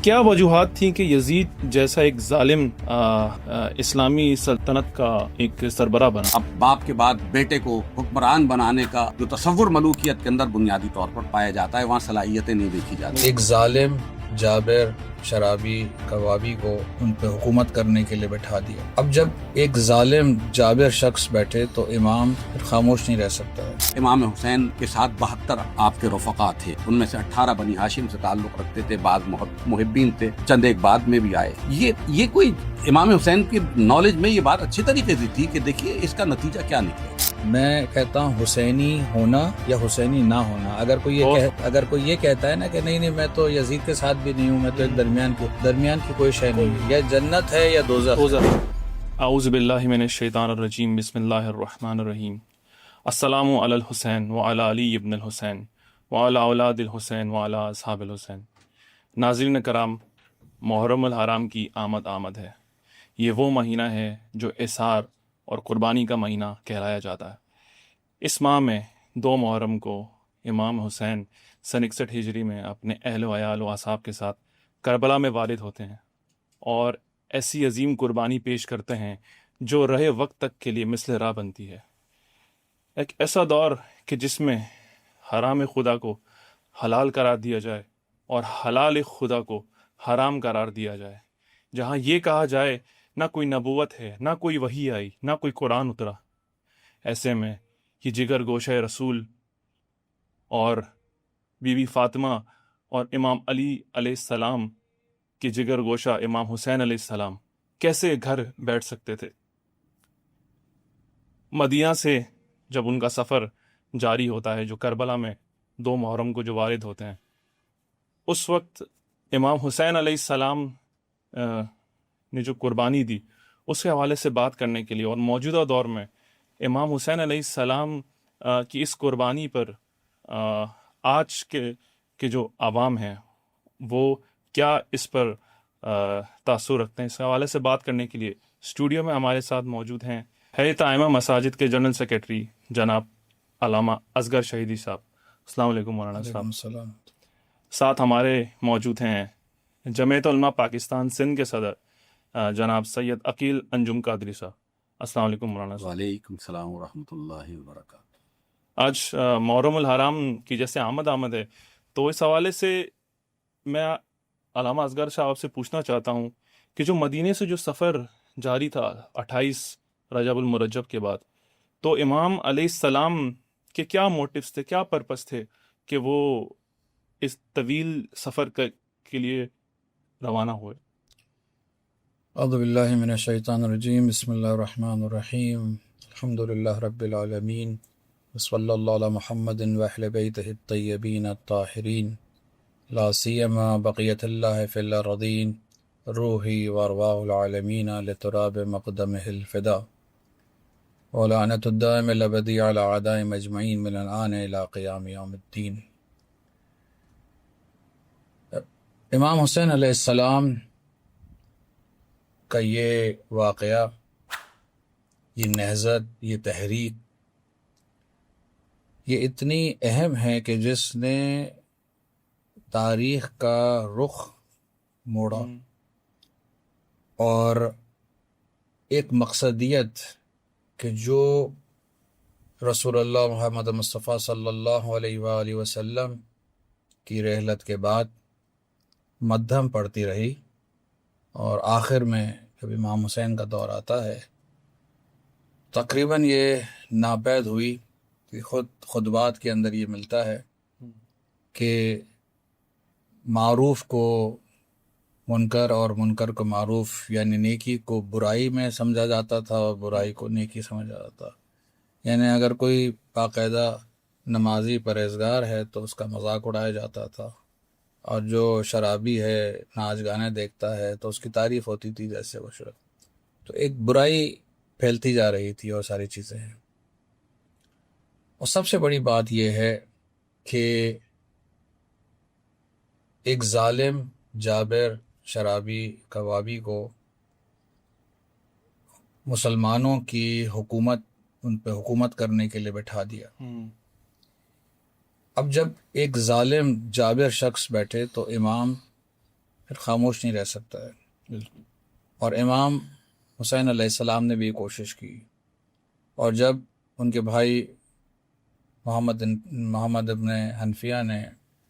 کیا وجوہات تھیں کہ یزید جیسا ایک ظالم اسلامی سلطنت کا ایک سربراہ بنا؟ اب باپ کے بعد بیٹے کو حکمران بنانے کا جو تصور ملوکیت کے اندر بنیادی طور پر پایا جاتا ہے، وہاں صلاحیتیں نہیں دیکھی جاتی۔ ایک ظالم جابر شرابی کوابی کو ان پہ حکومت کرنے کے لیے بٹھا دیا۔ اب جب ایک ظالم جابر شخص بیٹھے تو امام خاموش نہیں رہ سکتا ہے۔ امام حسین کے ساتھ 72 آپ کے رفقا تھے، ان میں سے 18 بنی ہاشم سے تعلق رکھتے تھے، بعض محبین تھے، چند ایک بعد میں بھی آئے۔ یہ کوئی امام حسین کی نالج میں یہ بات اچھی طریقے سے تھی کہ دیکھیے اس کا نتیجہ کیا نکلے۔ میں کہتا ہوں حسینی ہونا یا حسینی نہ ہونا، اگر کوئی یہ کہتا ہے نا کہ نہیں میں تو یزید کے ساتھ بھی نہیں ہوں، میں تو ایک درمیان کی کوئی شے نہیں ہے، یا جنت ہے یا دوزخ۔ اعوذ باللہ من الشیطان الرجیم، بسم اللہ الرحمن الرحیم۔ السلام علی الحسین وعلی علی ابن الحسین وعلی اولاد الحسین وعلی اصحاب الحسین۔ ناظرین کرام، محرم الحرام کی آمد ہے۔ یہ وہ مہینہ ہے جو اثار اور قربانی کا مہینہ کہلایا جاتا ہے۔ اس ماہ میں 2 محرم کو امام حسین سن 61 ہجری میں اپنے اہل و عیال و اصحاب کے ساتھ کربلا میں وارد ہوتے ہیں اور ایسی عظیم قربانی پیش کرتے ہیں جو رہے وقت تک کے لیے مثل راہ بنتی ہے۔ ایک ایسا دور کہ جس میں حرام خدا کو حلال قرار دیا جائے اور حلال خدا کو حرام قرار دیا جائے، جہاں یہ کہا جائے نہ کوئی نبوت ہے، نہ کوئی وحی آئی، نہ کوئی قرآن اترا۔ ایسے میں یہ جگر گوشہ رسول اور بی بی فاطمہ اور امام علی علیہ السلام کے جگر گوشہ امام حسین علیہ السلام کیسے گھر بیٹھ سکتے تھے؟ مدینہ سے جب ان کا سفر جاری ہوتا ہے، جو کربلا میں 2 محرم کو جو وارد ہوتے ہیں، اس وقت امام حسین علیہ السلام نے جو قربانی دی اس کے حوالے سے بات کرنے کے لیے، اور موجودہ دور میں امام حسین علیہ السلام کی اس قربانی پر آج کے جو عوام ہیں وہ کیا اس پر تاثر رکھتے ہیں، اس حوالے سے بات کرنے کے لیے اسٹوڈیو میں ہمارے ساتھ موجود ہیں ہیئت عامہ مساجد کے جنرل سیکرٹری جناب علامہ اصغر شہیدی صاحب۔ السلام علیکم مولانا صاحب۔ السلام۔ ساتھ ہمارے موجود ہیں جمعیت علماء پاکستان سندھ کے صدر جناب سید عقیل انجم قادری صاحب۔ السلام علیکم مولانا صاحب۔ وعلیکم السلام ورحمۃ اللہ وبرکاتہ۔ آج محرم الحرام کی جیسے آمد ہے، تو اس حوالے سے میں علامہ اصغر صاحب سے پوچھنا چاہتا ہوں کہ جو مدینے سے جو سفر جاری تھا 28 رجب المرجب کے بعد، تو امام علیہ السلام کے کیا موٹیوز تھے، کیا پرپس تھے کہ وہ اس طویل سفر کے لیے روانہ ہوئے؟ اعوذ باللہ من الشیطان الرجیم، بسم اللہ الرحمن الرحیم، الحمدللہ رب العالمین، وصلی اللہ علی محمد واہل بیتہ الطیبین الطاہرین، لا سیما بقیت اللہ فی الارضین، روحی وارواح العالمین لتراب مقدمہ الفدا، ولعنت الدائم الابدی علی اعدائم اجمعین من الآن الی قیام یوم الدین۔ امام حسین علیہ السلام کا یہ واقعہ، یہ نہضت، یہ تحریک، یہ اتنی اہم ہے کہ جس نے تاریخ کا رخ موڑا اور ایک مقصدیت کہ جو رسول اللہ محمد مصطفیٰ صلی اللہ علیہ وآلہ وسلم کی رحلت کے بعد مدھم پڑتی رہی، اور آخر میں جب امام حسین کا دور آتا ہے تقریباً یہ ناپید ہوئی کہ خطبات کے اندر یہ ملتا ہے کہ معروف کو منکر اور منکر کو معروف، یعنی نیکی کو برائی میں سمجھا جاتا تھا اور برائی کو نیکی سمجھا جاتا تھا۔ یعنی اگر کوئی باقاعدہ نمازی پرہیزگار ہے تو اس کا مذاق اڑایا جاتا تھا، اور جو شرابی ہے، ناچ گانے دیکھتا ہے تو اس کی تعریف ہوتی تھی جیسے وہ شراب۔ تو ایک برائی پھیلتی جا رہی تھی اور ساری چیزیں ہیں۔ اور سب سے بڑی بات یہ ہے کہ ایک ظالم جابر شرابی کوابی کو مسلمانوں کی حکومت، ان پہ حکومت کرنے کے لیے بٹھا دیا۔ اب جب ایک ظالم جابر شخص بیٹھے تو امام پھر خاموش نہیں رہ سکتا ہے. بالکل. اور امام حسین علیہ السلام نے بھی کوشش کی، اور جب ان کے بھائی محمد ابن حنفیہ نے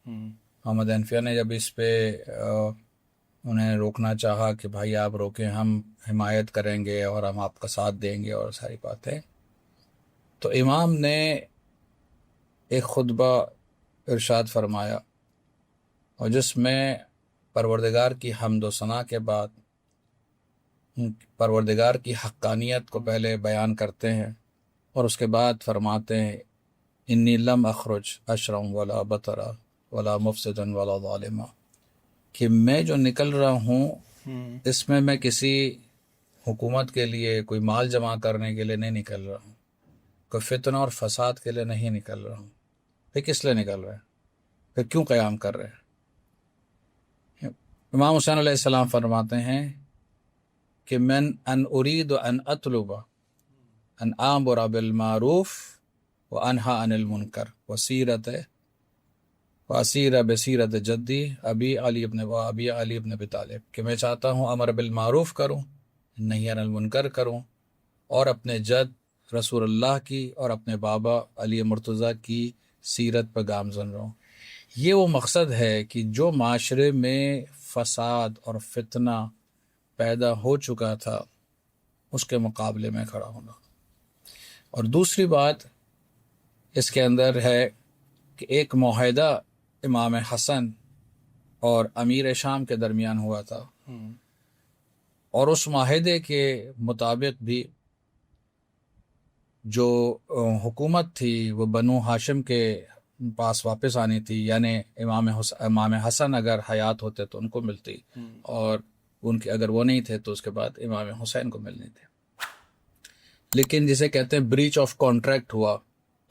محمد حنفیہ نے جب اس پہ انہیں روکنا چاہا کہ بھائی آپ روکیں، ہم حمایت کریں گے اور ہم آپ کا ساتھ دیں گے اور ساری باتیں، تو امام نے ایک خطبہ ارشاد فرمایا، اور جس میں پروردگار کی حمد و ثنا کے بعد پروردگار کی حقانیت کو پہلے بیان کرتے ہیں، اور اس کے بعد فرماتے ہیں انی لم اخرج اشرم ولا بطرا ولا مفسدا ولا ظالما، کہ میں جو نکل رہا ہوں اس میں کسی حکومت کے لیے، کوئی مال جمع کرنے کے لیے نہیں نکل رہا ہوں، کوئی فتنہ اور فساد کے لیے نہیں نکل رہا ہوں. پھر کس لیے نکل رہے ہیں؟ پھر کیوں قیام کر رہے ہیں؟ امام حسین علیہ السلام فرماتے ہیں کہ من ان ارید ان اطلب ان آمر بالمعروف وانہا عن المنکر واسیر بسیرت جدی ابی علی ابن ابی طالب، کہ میں چاہتا ہوں امر بالمعروف کروں، نہیں عن المنکر کروں، اور اپنے جد رسول اللہ کی اور اپنے بابا علی مرتضیٰ کی سیرت پر گامزن رہوں. یہ وہ مقصد ہے کہ جو معاشرے میں فساد اور فتنہ پیدا ہو چکا تھا اس کے مقابلے میں کھڑا ہونا. اور دوسری بات اس کے اندر ہے کہ ایک معاہدہ امام حسن اور امیر شام کے درمیان ہوا تھا، اور اس معاہدے کے مطابق بھی جو حکومت تھی وہ بنو ہاشم کے پاس واپس آنی تھی، یعنی امام حسن اگر حیات ہوتے تو ان کو ملتی، اور ان کے اگر وہ نہیں تھے تو اس کے بعد امام حسین کو ملنی تھی. لیکن جسے کہتے ہیں بریچ آف کانٹریکٹ ہوا،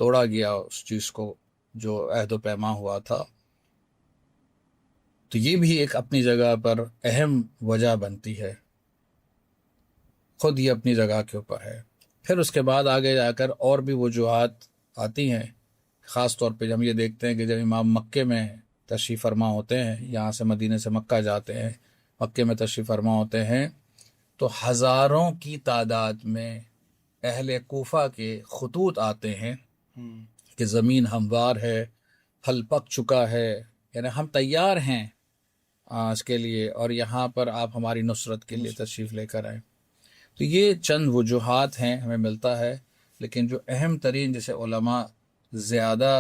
توڑا گیا اس چیز کو جو عہد و پیما ہوا تھا. تو یہ بھی ایک اپنی جگہ پر اہم وجہ بنتی ہے، خود یہ اپنی جگہ کے اوپر ہے. پھر اس کے بعد آگے جا کر اور بھی وجوہات آتی ہیں، خاص طور پہ ہم یہ دیکھتے ہیں کہ جب امام مکے میں تشریف فرما ہوتے ہیں، یہاں سے مدینے سے مکہ جاتے ہیں، مکے میں تشریف فرما ہوتے ہیں، تو ہزاروں کی تعداد میں اہل کوفہ کے خطوط آتے ہیں کہ زمین ہموار ہے، پھل پک چکا ہے، یعنی ہم تیار ہیں اس کے لیے، اور یہاں پر آپ ہماری نصرت کے لیے تشریف لے کر آئیں. تو یہ چند وجوہات ہیں ہمیں ملتا ہے، لیکن جو اہم ترین جسے علماء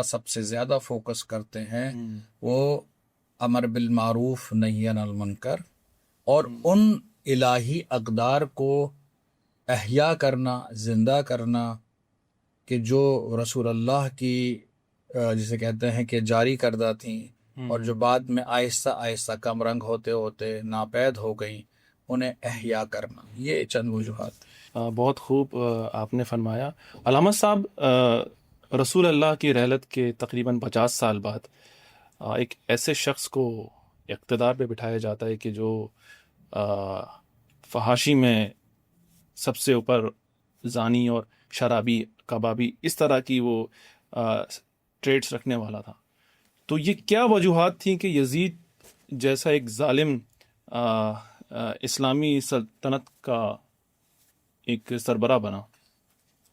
سب سے زیادہ فوکس کرتے ہیں وہ امر بالمعروف نہی عن المنکر، اور ان الہی اقدار کو احیا کرنا، زندہ کرنا، کہ جو رسول اللہ کی جسے کہتے ہیں کہ جاری کردہ تھیں، اور جو بعد میں آہستہ آہستہ کم رنگ ہوتے ہوتے ناپید ہو گئیں، انہیں احیا کرنا. یہ چند وجوہات. بہت خوب آپ نے فرمایا. علامہ صاحب، رسول اللہ کی رحلت کے تقریباً 50 سال بعد ایک ایسے شخص کو اقتدار پہ بٹھایا جاتا ہے کہ جو فحاشی میں سب سے اوپر زانی اور شرابی، کبابی، اس طرح کی وہ ٹریڈس رکھنے والا تھا. تو یہ کیا وجوہات تھیں کہ یزید جیسا ایک ظالم اسلامی سلطنت کا ایک سربراہ بنا،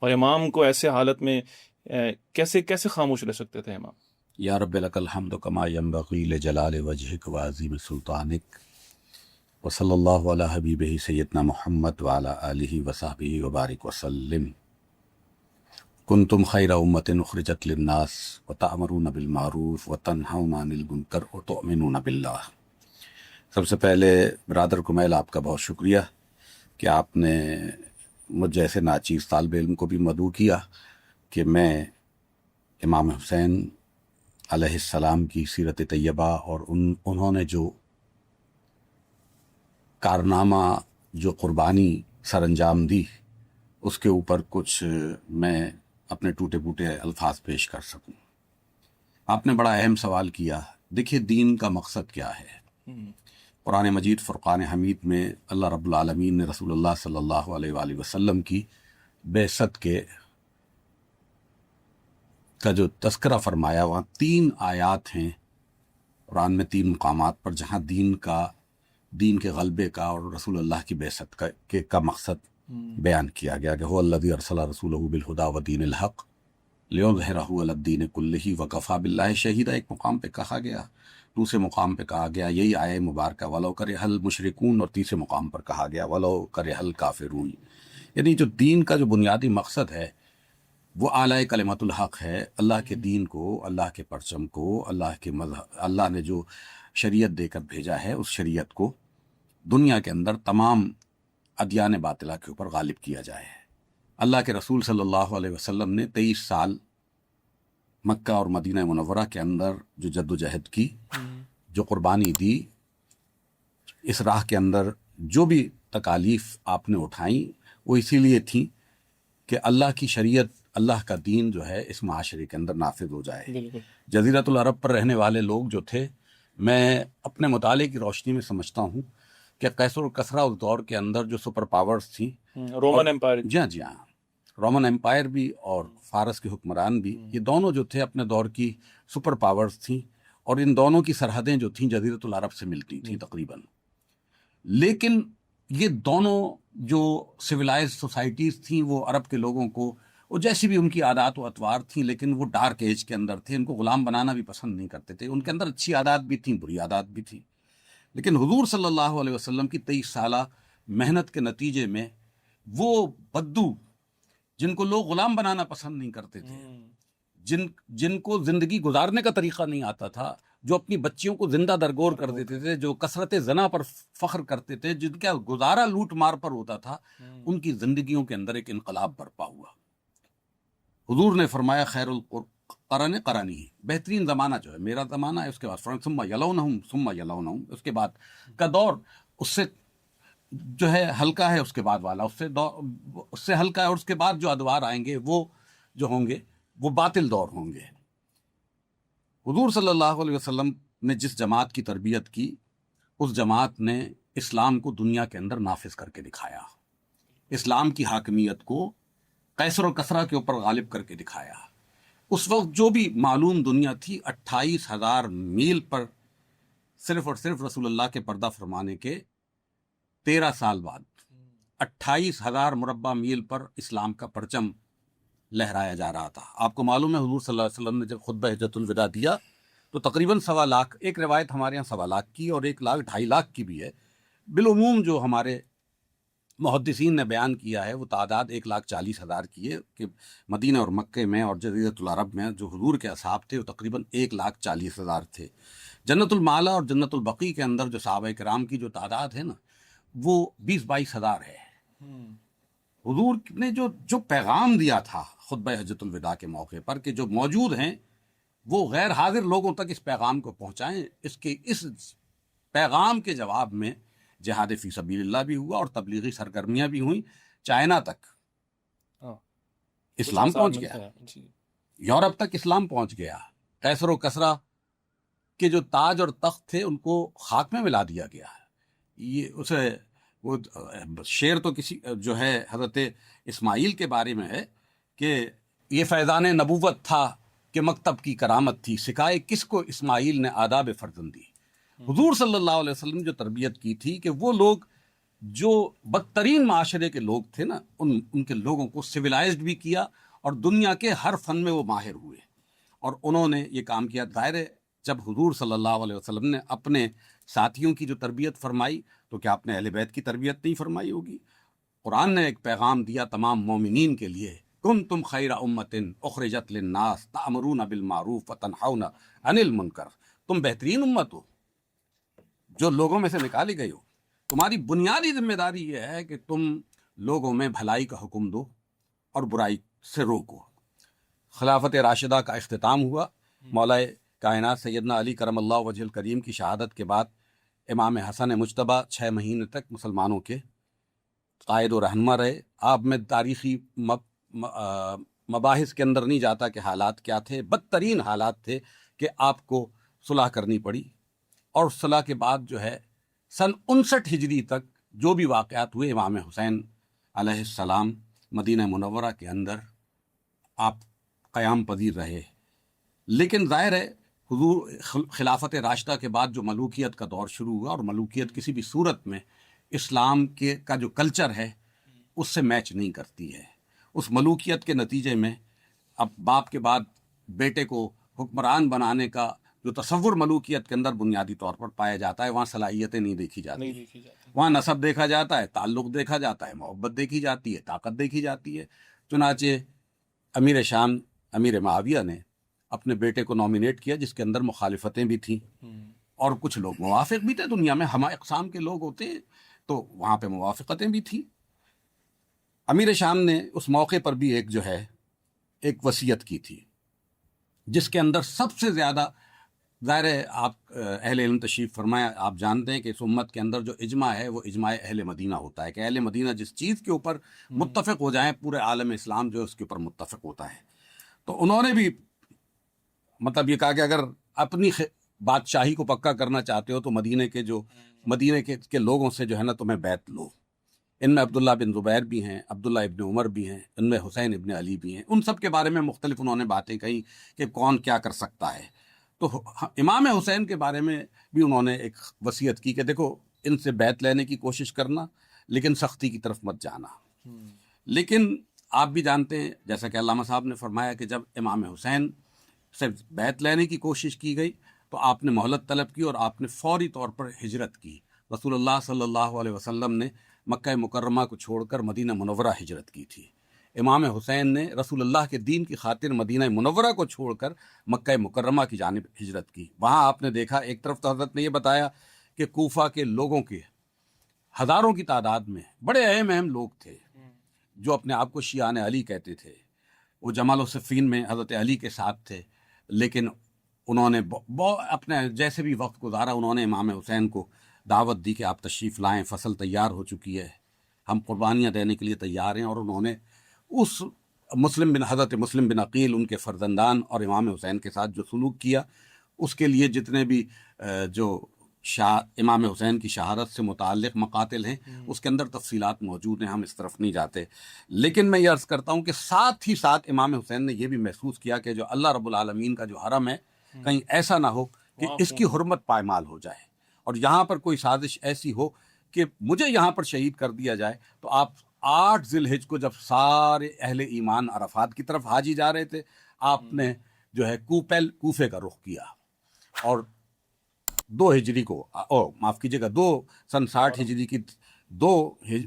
اور امام کو ایسے حالت میں کیسے خاموش رہ سکتے تھے امام؟ یا رب لک الحمد کما ینبغی لجلال وجہک وعظیم سلطانک، وصلی اللہ علی حبیبہ سیدنا محمد وعلی آلہ وصحبہ وبارک وسلم. کنتم خیر امت اخرجت للناس وتأمرون بالمعروف وتنہون عن المنکر وتؤمنون باللہ. سب سے پہلے برادر کمیل آپ کا بہت شکریہ کہ آپ نے مجھ جیسے ناچیز طالب علم کو بھی مدعو کیا کہ میں امام حسین علیہ السلام کی سیرت طیبہ اور انہوں نے جو کارنامہ، جو قربانی سر انجام دی، اس کے اوپر کچھ میں اپنے ٹوٹے پوٹے الفاظ پیش کر سکوں. آپ نے بڑا اہم سوال کیا. دیکھیے دین کا مقصد کیا ہے؟ قرآن مجید فرقان حمید میں اللہ رب العالمین نے رسول اللہ صلی اللہ علیہ وآلہ وسلم کی بعثت کا جو تذکرہ فرمایا، وہاں 3 آیات ہیں قرآن میں، 3 مقامات پر جہاں دین کا دین کے غلبے کا اور رسول اللہ کی بعثت کا مقصد بیان کیا گیا کہ هو الذی ارسل رسولہ بالہدی ودین الحق لیظہرہ علی الدین کلہ وکفی باللہ شہیدا، ایک مقام پہ کہا گیا، دوسرے مقام پہ کہا گیا یہی آیہ مبارکہ ولو کرہ المشرکون، اور تیسرے مقام پر کہا گیا ولو کرہ الکافرون۔ یعنی جو دین کا جو بنیادی مقصد ہے وہ اعلی کلمت الحق ہے، اللہ کے دین کو، اللہ کے پرچم کو، اللہ کے مذہب، اللہ نے جو شریعت دے کر بھیجا ہے اس شریعت کو دنیا کے اندر تمام ادیان باطلہ کے اوپر غالب کیا جائے۔ اللہ کے رسول صلی اللہ علیہ وسلم نے 23 سال مکہ اور مدینہ منورہ کے اندر جو جد و جہد کی، جو قربانی دی، اس راہ کے اندر جو بھی تکالیف آپ نے اٹھائیں وہ اسی لیے تھیں کہ اللہ کی شریعت، اللہ کا دین جو ہے اس معاشرے کے اندر نافذ ہو جائے۔ بالکل جزیرۃ العرب پر رہنے والے لوگ جو تھے، میں اپنے مطالعے کی روشنی میں سمجھتا ہوں کہ قیصر و کسریٰ اس دور کے اندر جو سپر پاورز تھیں، رومن امپائر، جی ہاں، رومن امپائر بھی اور فارس کے حکمران بھی، یہ دونوں جو تھے اپنے دور کی سپر پاورز تھیں، اور ان دونوں کی سرحدیں جو تھیں جزیرۃ العرب سے ملتی تھیں تقریباً۔ لیکن یہ دونوں جو سویلائز سوسائٹیز تھیں وہ عرب کے لوگوں کو، وہ جیسی بھی ان کی عادات و اطوار تھیں، لیکن وہ ڈارک ایج کے اندر تھے، ان کو غلام بنانا بھی پسند نہیں کرتے تھے، ان کے اندر اچھی عادات بھی تھیں، بری عادات بھی تھیں۔ لیکن حضور صلی اللہ علیہ وسلم کی 23 سالہ محنت کے نتیجے میں وہ بدو جن کو لوگ غلام بنانا پسند نہیں کرتے تھے، جن کو زندگی گزارنے کا طریقہ نہیں آتا تھا، جو اپنی بچیوں کو زندہ درگور کر دیتے تھے، جو کثرت زنا پر فخر کرتے تھے، جن کا گزارا لوٹ مار پر ہوتا تھا، ان کی زندگیوں کے اندر ایک انقلاب برپا ہوا۔ حضور نے فرمایا خیر القرن قرنی، بہترین زمانہ جو ہے میرا زمانہ ہے، اس کے بعد ثم یلونہم ثم یلونہم، اس کے بعد کا دور اس سے جو ہے ہلکا ہے، اس کے بعد والا اس سے ہلکا ہے، اور اس کے بعد جو ادوار آئیں گے وہ جو ہوں گے وہ باطل دور ہوں گے۔ حضور صلی اللہ علیہ وسلم نے جس جماعت کی تربیت کی، اس جماعت نے اسلام کو دنیا کے اندر نافذ کر کے دکھایا، اسلام کی حاکمیت کو قیصر و کسریٰ کے اوپر غالب کر کے دکھایا۔ اس وقت جو بھی معلوم دنیا تھی، 28,000 میل پر صرف اور صرف رسول اللہ کے پردہ فرمانے کے 13 سال بعد 28,000 مربع میل پر اسلام کا پرچم لہرایا جا رہا تھا۔ آپ کو معلوم ہے حضور صلی اللہ علیہ وسلم نے جب خطبہ حجۃ الوداع دیا تو تقریباً 1.25 لاکھ، ایک روایت ہمارے یہاں 1.25 لاکھ کی اور 1 لاکھ 2.5 لاکھ کی بھی ہے، بالعموم جو ہمارے محدثین نے بیان کیا ہے وہ تعداد 1,40,000 کی ہے، کہ مدینہ اور مکے میں اور جزیرۃ العرب میں جو حضور کے اصحاب تھے وہ تقریباً 1,40,000 تھے۔ جنت المعلا اور جنت البقیع کے اندر جو صحابہ کرام کی جو تعداد ہے نا وہ 20-22 ہے۔ حضور نے جو پیغام دیا تھا خطبہ حجۃ الوداع کے موقع پر کہ جو موجود ہیں وہ غیر حاضر لوگوں تک اس پیغام کو پہنچائیں، اس پیغام کے جواب میں جہاد فی سبیل اللہ بھی ہوا اور تبلیغی سرگرمیاں بھی ہوئیں، چائنا تک اسلام پہنچ گیا، یورپ تک اسلام پہنچ گیا، قیصر و کسریٰ کے جو تاج اور تخت تھے ان کو خاک میں ملا دیا گیا۔ یہ اسے وہ شعر تو کسی جو ہے حضرت اسماعیل کے بارے میں ہے کہ یہ فیضان نبوت تھا کہ مکتب کی کرامت تھی، سکھائے کس کو اسماعیل نے آداب فرزندی۔ حضور صلی اللہ علیہ وسلم جو تربیت کی تھی کہ وہ لوگ جو بدترین معاشرے کے لوگ تھے نا، ان کے لوگوں کو سویلائزڈ بھی کیا اور دنیا کے ہر فن میں وہ ماہر ہوئے، اور انہوں نے یہ کام کیا۔ ظاہر ہے جب حضور صلی اللہ علیہ وسلم نے اپنے ساتھیوں کی جو تربیت فرمائی تو کیا اپنے اہل بیت کی تربیت نہیں فرمائی ہوگی؟ قرآن نے ایک پیغام دیا تمام مومنین کے لیے، کنتم خیر امۃ اخرجت للناس تأمرون بالمعروف وتنہون عن المنکر، تم بہترین امت ہو جو لوگوں میں سے نکالی گئی ہو، تمہاری بنیادی ذمہ داری یہ ہے کہ تم لوگوں میں بھلائی کا حکم دو اور برائی سے روکو۔ خلافت راشدہ کا اختتام ہوا، مولا کائنات سیدنا علی کرم اللہ وجہ الکریم کی شہادت کے بعد امام حسن مجتبیٰ 6 مہینے تک مسلمانوں کے قائد و رہنما رہے۔ آپ میں تاریخی مباحث کے اندر نہیں جاتا کہ حالات کیا تھے، بدترین حالات تھے کہ آپ کو صلح کرنی پڑی، اور صلح کے بعد جو ہے سن 59 ہجری تک جو بھی واقعات ہوئے، امام حسین علیہ السلام مدینہ منورہ کے اندر آپ قیام پذیر رہے۔ لیکن ظاہر ہے حضور خلافت راشدہ کے بعد جو ملوکیت کا دور شروع ہوا، اور ملوکیت کسی بھی صورت میں اسلام کے کا جو کلچر ہے اس سے میچ نہیں کرتی ہے. اس ملوکیت کے نتیجے میں اب باپ کے بعد بیٹے کو حکمران بنانے کا جو تصور ملوکیت کے اندر بنیادی طور پر پایا جاتا ہے، وہاں صلاحیتیں نہیں دیکھی جاتی، وہاں نسب دیکھا جاتا ہے، تعلق دیکھا جاتا ہے، محبت دیکھی جاتی ہے، طاقت دیکھی جاتی ہے. چنانچہ امیر شام امیر معاویہ نے اپنے بیٹے کو نامینیٹ کیا، جس کے اندر مخالفتیں بھی تھیں اور کچھ لوگ موافق بھی تھے. دنیا میں ہمہ اقسام کے لوگ ہوتے ہیں، تو وہاں پہ موافقتیں بھی تھیں. امیر شام نے اس موقع پر بھی ایک وصیت کی تھی، جس کے اندر سب سے زیادہ ظاہر ہے آپ اہل علم تشریف فرمایا، آپ جانتے ہیں کہ اس امت کے اندر جو اجماع ہے وہ اجماع اہل مدینہ ہوتا ہے، کہ اہل مدینہ جس چیز کے اوپر متفق ہو جائیں پورے عالم اسلام جو ہے اس کے اوپر متفق ہوتا ہے. تو انہوں نے بھی مطلب یہ کہا کہ اگر اپنی بادشاہی کو پکا کرنا چاہتے ہو تو مدینے کے لوگوں سے جو ہے نا تمہیں بیعت لو. ان میں عبداللہ بن زبیر بھی ہیں، عبداللہ ابن عمر بھی ہیں، ان میں حسین ابن علی بھی ہیں. ان سب کے بارے میں مختلف انہوں نے باتیں کہی کہ کون کیا کر سکتا ہے. تو امام حسین کے بارے میں بھی انہوں نے ایک وصیت کی کہ دیکھو ان سے بیعت لینے کی کوشش کرنا، لیکن سختی کی طرف مت جانا. لیکن آپ بھی جانتے ہیں جیسا کہ علامہ صاحب نے فرمایا کہ جب امام حسین سے بیعت لینے کی کوشش کی گئی تو آپ نے مہلت طلب کی اور آپ نے فوری طور پر ہجرت کی. رسول اللہ صلی اللہ علیہ وسلم نے مکہ مکرمہ کو چھوڑ کر مدینہ منورہ ہجرت کی تھی. امام حسین نے رسول اللہ کے دین کی خاطر مدینہ منورہ کو چھوڑ کر مکہ مکرمہ کی جانب ہجرت کی. وہاں آپ نے دیکھا ایک طرف تو حضرت نے یہ بتایا کہ کوفہ کے لوگوں کے ہزاروں کی تعداد میں بڑے اہم لوگ تھے جو اپنے آپ کو شیعان علی کہتے تھے. وہ جمال و صفین میں حضرت علی کے ساتھ تھے، لیکن انہوں نے اپنے جیسے بھی وقت گزارا انہوں نے امام حسین کو دعوت دی کہ آپ تشریف لائیں، فصل تیار ہو چکی ہے، ہم قربانیاں دینے کے لیے تیار ہیں. اور انہوں نے اس حضرت مسلم بن عقیل ان کے فرزندان اور امام حسین کے ساتھ جو سلوک کیا، اس کے لیے جتنے بھی جو امام حسین کی شہادت سے متعلق مقاتل ہیں اس کے اندر تفصیلات موجود ہیں، ہم اس طرف نہیں جاتے. لیکن میں یہ عرض کرتا ہوں کہ ساتھ ہی ساتھ امام حسین نے یہ بھی محسوس کیا کہ جو اللہ رب العالمین کا جو حرم ہے کہیں ایسا نہ ہو کہ اس کی حرمت پائمال ہو جائے، اور یہاں پر کوئی سازش ایسی ہو کہ مجھے یہاں پر شہید کر دیا جائے. تو آپ 8 ذی الحجہ کو جب سارے اہل ایمان عرفات کی طرف حاجی جا رہے تھے، آپ نے جو ہے کوفے کا رخ کیا، اور 2 ہجری کو معاف کیجیے گا 2 سن 60 ہجری کی 2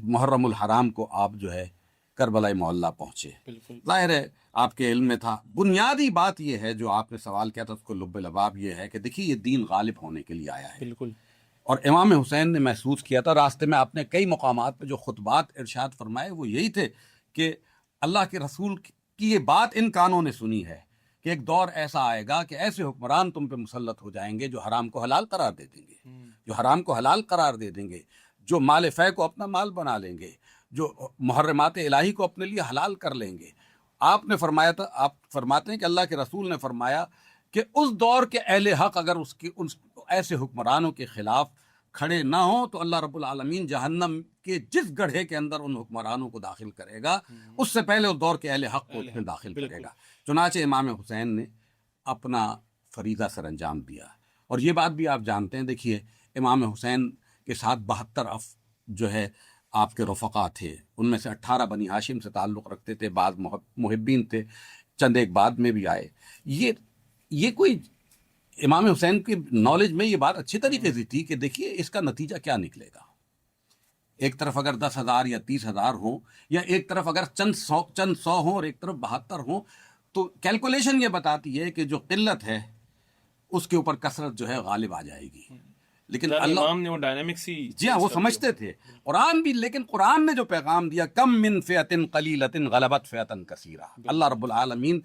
محرم الحرام کو آپ جو ہے کربلا معلّہ پہنچے. ظاہر ہے آپ کے علم میں تھا. بنیادی بات یہ ہے جو آپ نے سوال کیا تھا اس کو لب لباب یہ ہے کہ دیکھیے یہ دین غالب ہونے کے لیے آیا ہے. بالکل. اور امام حسین نے محسوس کیا تھا، راستے میں آپ نے کئی مقامات پہ جو خطبات ارشاد فرمائے وہ یہی تھے کہ اللہ کے رسول کی یہ بات ان کانوں نے سنی ہے کہ ایک دور ایسا آئے گا کہ ایسے حکمران تم پہ مسلط ہو جائیں گے جو حرام کو حلال قرار دے دیں گے، جو مال فے کو اپنا مال بنا لیں گے، جو محرمات الہی کو اپنے لیے حلال کر لیں گے. آپ نے فرمایا تھا، آپ فرماتے ہیں کہ اللہ کے رسول نے فرمایا کہ اس دور کے اہل حق اگر ان ایسے حکمرانوں کے خلاف کھڑے نہ ہوں تو اللہ رب العالمین جہنم کے جس گڑھے کے اندر ان حکمرانوں کو داخل کرے گا اس سے پہلے اس دور کے اہل حق کو اس میں داخل کرے گا. چنانچہ امام حسین نے اپنا فریضہ سر انجام دیا. اور یہ بات بھی آپ جانتے ہیں، دیکھیے امام حسین کے ساتھ 72 جو ہے آپ کے رفقا تھے، ان میں سے 18 بنی ہاشم سے تعلق رکھتے تھے، بعض محبین تھے، چند ایک بعد میں بھی آئے. یہ کوئی امام حسین کی نالج میں یہ بات اچھی طریقے سے تھی کہ دیکھیے اس کا نتیجہ کیا نکلے گا. ایک طرف اگر 10,000 یا 30,000 ہوں، یا ایک طرف اگر چند سو ہوں اور ایک طرف 72 ہوں، تو کیلکولیشن یہ بتاتی ہے کہ جو قلت ہے اس کے اوپر کثرت جو ہے غالب آ جائے گی. لیکن اللہ نے وہ ڈائنامکس ہی جی ہاں وہ سمجھتے تھے. قرآن بھی، لیکن قرآن نے جو پیغام دیا کم من فئۃ قلیلۃ غلبت فئۃ کثیرہ، اللہ رب العالمین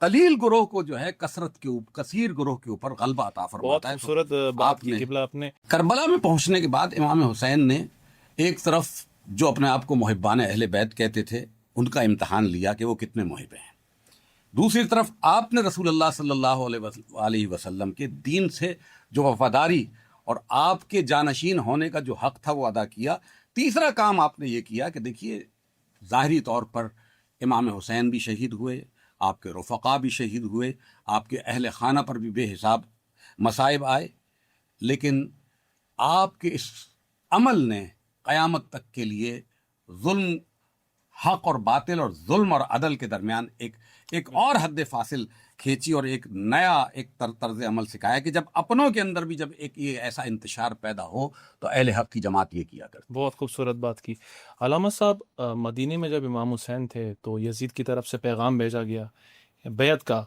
قلیل گروہ کو جو ہے کثرت کے اوپر، کثیر گروہ کے اوپر غلبہ عطا فرماتا ہے. بہت خوبصورت بات کی قبلہ آپ نے. کربلا میں پہنچنے کے بعد امام حسین نے ایک طرف جو اپنے آپ کو محبان اہل بیت کہتے تھے ان کا امتحان لیا کہ وہ کتنے محب ہیں. دوسری طرف آپ نے رسول اللہ صلی اللہ علیہ وسلم کے دین سے جو وفاداری اور آپ کے جانشین ہونے کا جو حق تھا وہ ادا کیا. تیسرا کام آپ نے یہ کیا کہ دیکھیے ظاہری طور پر امام حسین بھی شہید ہوئے، آپ کے رفقا بھی شہید ہوئے، آپ کے اہل خانہ پر بھی بے حساب مصائب آئے، لیکن آپ کے اس عمل نے قیامت تک کے لیے ظلم، حق اور باطل اور ظلم اور عدل کے درمیان ایک اور حد فاصل کھینچی اور ایک نیا طرز عمل سکھایا کہ جب اپنوں کے اندر بھی جب ایک یہ ایسا انتشار پیدا ہو تو اہل حق کی جماعت یہ کیا کرتی۔ بہت خوبصورت بات کی علامہ صاحب۔ مدینے میں جب امام حسین تھے تو یزید کی طرف سے پیغام بھیجا گیا بیعت کا،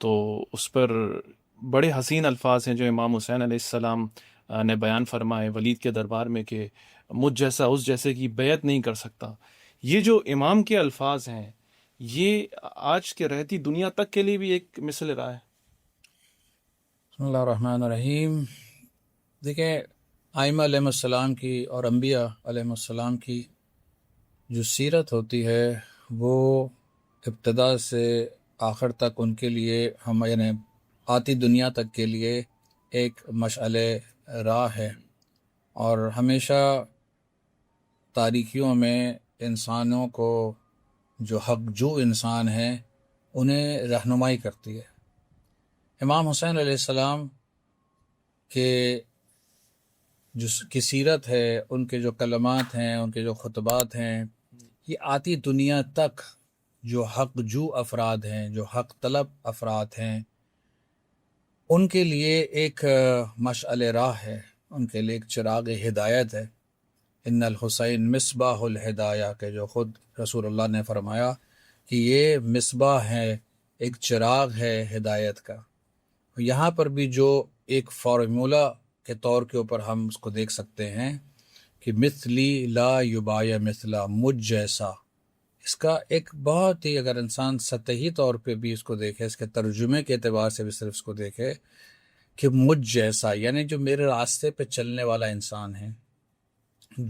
تو اس پر بڑے حسین الفاظ ہیں جو امام حسین علیہ السلام نے بیان فرمائے ولید کے دربار میں کہ مجھ جیسا اس جیسے کی بیعت نہیں کر سکتا۔ یہ جو امام کے الفاظ ہیں یہ آج کے رہتی دنیا تک کے لیے بھی ایک مثل راہ ہے۔ بسم اللہ الرحمن الرحیم۔ دیکھیں، آئمہ علیہ السلام کی اور انبیاء علیہ السلام کی جو سیرت ہوتی ہے وہ ابتدا سے آخر تک ان کے لیے ہم یعنی آتی دنیا تک کے لیے ایک مشعل راہ ہے، اور ہمیشہ تاریکیوں میں انسانوں کو جو حق جو انسان ہیں انہیں رہنمائی کرتی ہے۔ امام حسین علیہ السلام کے جو کی سیرت ہے، ان کے جو کلمات ہیں، ان کے جو خطبات ہیں، یہ آتی دنیا تک جو حق جو افراد ہیں، جو حق طلب افراد ہیں، ان کے لیے ایک مشعل راہ ہے، ان کے لیے ایک چراغ ہدایت ہے۔ ان الحسین مصباح الہدایہ، کہ جو خود رسول اللہ نے فرمایا کہ یہ مصباح ہے، ایک چراغ ہے ہدایت کا۔ یہاں پر بھی جو ایک فارمولہ کے طور کے اوپر ہم اس کو دیکھ سکتے ہیں کہ مثلی لا یبایا مثلا، مجھ جیسا، اس کا ایک بہت ہی، اگر انسان سطحی طور پہ بھی اس کو دیکھے، اس کے ترجمے کے اعتبار سے بھی صرف اس کو دیکھے کہ مجھ جیسا یعنی جو میرے راستے پہ چلنے والا انسان ہے،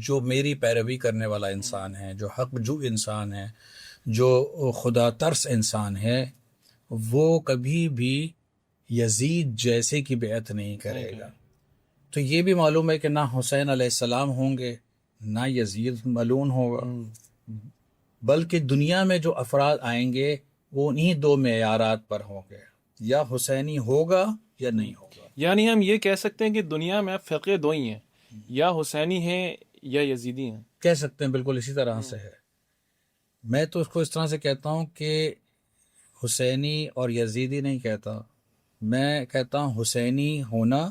جو میری پیروی کرنے والا انسان ہے، جو حق جو انسان ہے، جو خدا ترس انسان ہے، وہ کبھی بھی یزید جیسے کی بیعت نہیں کرے گا۔ تو یہ بھی معلوم ہے کہ نہ حسین علیہ السلام ہوں گے، نہ یزید ملعون ہوگا، بلکہ دنیا میں جو افراد آئیں گے وہ انہی دو معیارات پر ہوں گے، یا حسینی ہوگا یا نہیں ہوگا۔ یعنی ہم یہ کہہ سکتے ہیں کہ دنیا میں فرقے دو ہی ہیں، یا حسینی ہیں یا یزیدی ہیں۔ کہہ سکتے ہیں، بالکل اسی طرح سے ہے۔ میں تو اس کو اس طرح سے کہتا ہوں کہ حسینی اور یزیدی نہیں کہتا، میں کہتا ہوں حسینی ہونا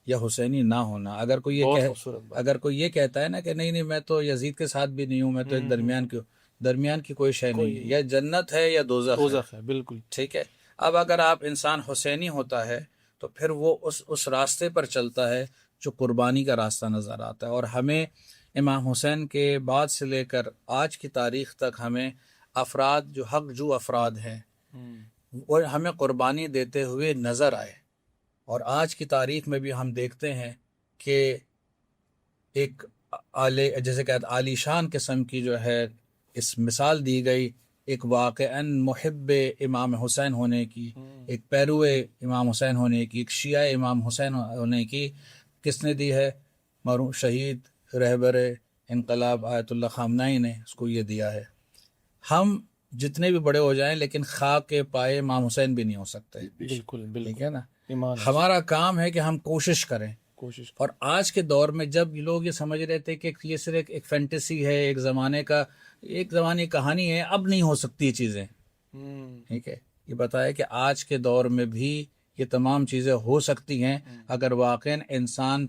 یا حسینی نہ ہونا۔ اگر کوئی یہ کہتا ہے نا کہ نہیں میں تو یزید کے ساتھ بھی نہیں ہوں، میں تو ایک درمیان کی کوئی شے نہیں ہے، یا جنت ہے یا دوزخ ہے، بالکل ٹھیک ہے۔ اب اگر آپ انسان حسینی ہوتا ہے تو پھر وہ اس راستے پر چلتا ہے جو قربانی کا راستہ نظر آتا ہے، اور ہمیں امام حسین کے بعد سے لے کر آج کی تاریخ تک ہمیں افراد جو حق جو افراد ہیں وہ ہمیں قربانی دیتے ہوئے نظر آئے، اور آج کی تاریخ میں بھی ہم دیکھتے ہیں کہ ایک جیسے کہ عالی شان قسم کی جو ہے اس مثال دی گئی ایک واقعاً محب امام حسین ہونے کی، ایک پیرو امام حسین ہونے کی، ایک شیعہ امام حسین ہونے کی کس نے دی ہے؟ شہید رہبر انقلاب آیت اللہ خامنہئی نے اس کو یہ دیا ہے۔ ہم جتنے بھی بڑے ہو جائیں لیکن خاک کے پائے امام حسین بھی نہیں ہو سکتے، بالکل ٹھیک ہے نا۔ ایمان ہمارا کام ہے کہ ہم کوشش کریں، اور آج کے دور میں جب لوگ یہ سمجھ رہے تھے کہ یہ صرف ایک فینٹیسی ہے، ایک زمانے کی کہانی ہے، اب نہیں ہو سکتی یہ چیزیں، ٹھیک ہے، یہ بتایا کہ آج کے دور میں بھی یہ تمام چیزیں ہو سکتی ہیں اگر واقعاً انسان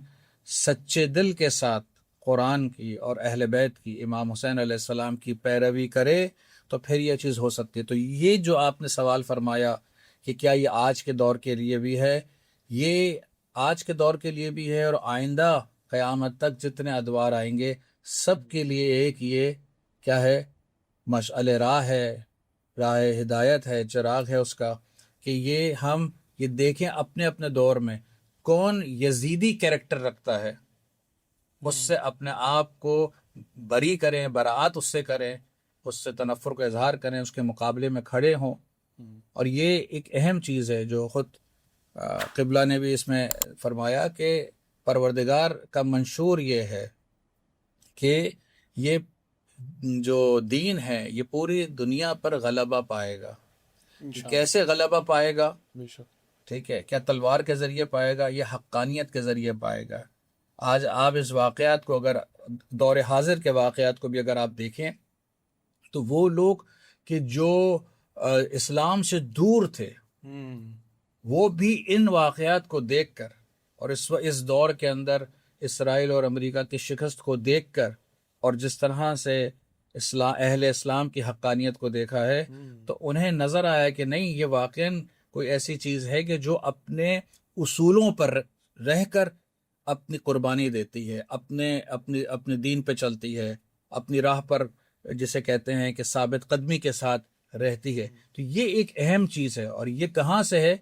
سچے دل کے ساتھ قرآن کی اور اہل بیت کی، امام حسین علیہ السلام کی پیروی کرے تو پھر یہ چیز ہو سکتی ہے۔ تو یہ جو آپ نے سوال فرمایا کہ کیا یہ آج کے دور کے لیے بھی ہے، یہ آج کے دور کے لیے بھی ہے، اور آئندہ قیامت تک جتنے ادوار آئیں گے سب کے لیے ایک یہ کیا ہے؟ مشعل راہ ہے، راہ ہدایت ہے، چراغ ہے اس کا، کہ یہ ہم یہ دیکھیں اپنے اپنے دور میں کون یزیدی کیریکٹر رکھتا ہے، اس سے اپنے آپ کو بری کریں، براعت اس سے کریں، اس سے تنفر کا اظہار کریں، اس کے مقابلے میں کھڑے ہوں۔ اور یہ ایک اہم چیز ہے جو خود قبلہ نے بھی اس میں فرمایا کہ پروردگار کا منشور یہ ہے کہ یہ جو دین ہے یہ پوری دنیا پر غلبہ پائے گا، کہ کیسے غلبہ پائے گا، بے شک ٹھیک ہے، کیا تلوار کے ذریعے پائے گا یا حقانیت کے ذریعے پائے گا۔ آج آپ اس واقعات کو، اگر دور حاضر کے واقعات کو بھی اگر آپ دیکھیں تو وہ لوگ کہ جو اسلام سے دور تھے وہ بھی ان واقعات کو دیکھ کر اور اس دور کے اندر اسرائیل اور امریکہ کی شکست کو دیکھ کر اور جس طرح سے اہل اسلام کی حقانیت کو دیکھا ہے تو انہیں نظر آیا کہ نہیں، یہ واقعاً کوئی ایسی چیز ہے کہ جو اپنے اصولوں پر رہ کر اپنی قربانی دیتی ہے، اپنے دین پہ چلتی ہے، اپنی راہ پر جسے کہتے ہیں کہ ثابت قدمی کے ساتھ رہتی ہے۔ تو یہ ایک اہم چیز ہے، اور یہ کہاں سے ہے؟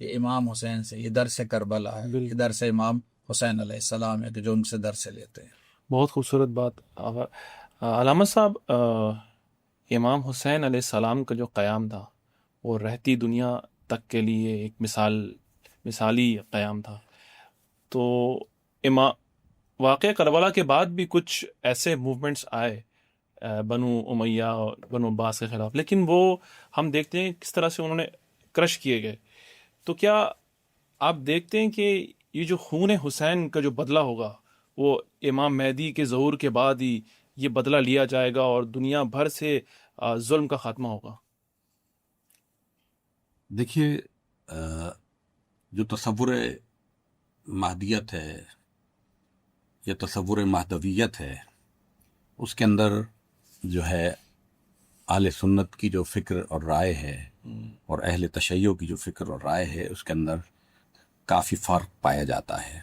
یہ امام حسین سے، یہ درس کربلا ہے، یہ درس امام حسین علیہ السلام ہے کہ جو ان سے درس لیتے ہیں۔ بہت خوبصورت بات۔ علامہ صاحب، امام حسین علیہ السلام کا جو قیام تھا وہ رہتی دنیا تک کے لیے ایک مثالی قیام تھا۔ تو واقعہ کربلا کے بعد بھی کچھ ایسے موومنٹس آئے بنو امیہ اور بنو عباس کے خلاف، لیکن وہ ہم دیکھتے ہیں کس طرح سے انہوں نے کرش کیے گئے۔ تو کیا آپ دیکھتے ہیں کہ یہ جو خون حسین کا جو بدلہ ہوگا وہ امام مہدی کے ظہور کے بعد ہی یہ بدلہ لیا جائے گا اور دنیا بھر سے ظلم کا خاتمہ ہوگا؟ دیکھیے، جو تصور مہدیت ہے یا تصور مہدویت ہے، اس کے اندر جو ہے اہل سنت کی جو فکر اور رائے ہے اور اہل تشیع کی جو فکر اور رائے ہے، اس کے اندر کافی فرق پایا جاتا ہے